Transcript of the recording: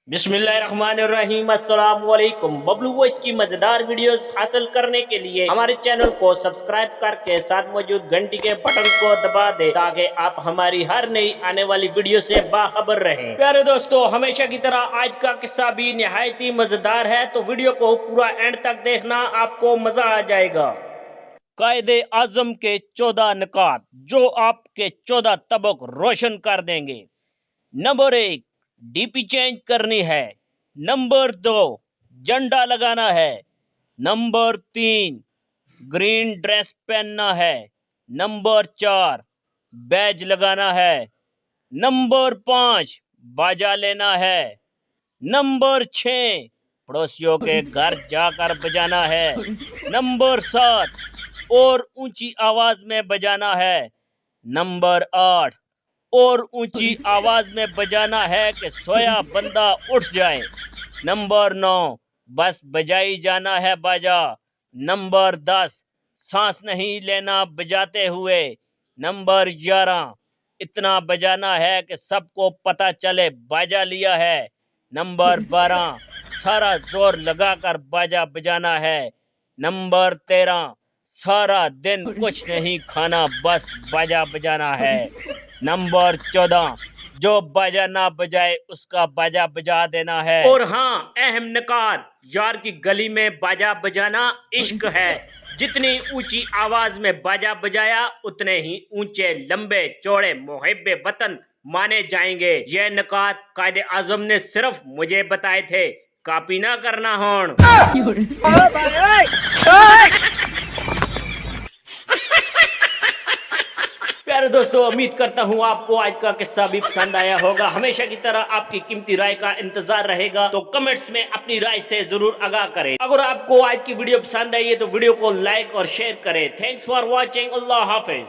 बिस्मिल्लाहिर्रहमानिर्रहीम अस्सलाम वालेकुम। बबलू वॉइस की मजेदार वीडियोस हासिल करने के लिए हमारे चैनल को सब्सक्राइब करके साथ मौजूद घंटी के बटन को दबा दे ताकि आप हमारी हर नई आने वाली वीडियो से बाखबर रहें। प्यारे दोस्तों, हमेशा की तरह आज का किस्सा भी निहायत ही मजेदार है, तो वीडियो को पूरा एंड तक देखना, आपको मजा आ जाएगा। कायदे आजम के 14 नुकात जो आपके 14 तबक रोशन कर देंगे। नंबर 1, डीपी चेंज करनी है। नंबर 2, झंडा लगाना है। नंबर 3, ग्रीन ड्रेस पहनना है। नंबर 4, बैज लगाना है। नंबर 5, बाजा लेना है। नंबर 6, पड़ोसियों के घर जाकर बजाना है। नंबर 7, और ऊंची आवाज में बजाना है। नंबर 8, और ऊंची आवाज में बजाना है कि सोया बंदा उठ जाए। नंबर 9, बस बजाई जाना है बाजा। नंबर 10, सांस नहीं लेना बजाते हुए। नंबर 11, इतना बजाना है कि सबको पता चले बाजा लिया है। नंबर 12, सारा जोर लगाकर बाजा बजाना है। नंबर 13, सारा दिन कुछ नहीं खाना, बस बाजा बजाना है। नंबर 14, जो बाजा ना बजाए उसका बाजा बजा देना है। और हाँ, अहम निकात, यार की गली में बाजा बजाना इश्क है। जितनी ऊंची आवाज में बाजा बजाया उतने ही ऊंचे लंबे चौड़े मुहिब्बे वतन माने जाएंगे। ये निकात कायदे आजम ने सिर्फ मुझे बताए थे, कॉपी ना करना होन। प्यारे दोस्तों, उम्मीद करता हूँ आपको आज का किस्सा भी पसंद आया होगा। हमेशा की तरह आपकी कीमती राय का इंतजार रहेगा, तो कमेंट्स में अपनी राय से जरूर आगाह करें। अगर आपको आज की वीडियो पसंद आई है तो वीडियो को लाइक और शेयर करें। Thanks for watching. Allah Hafiz.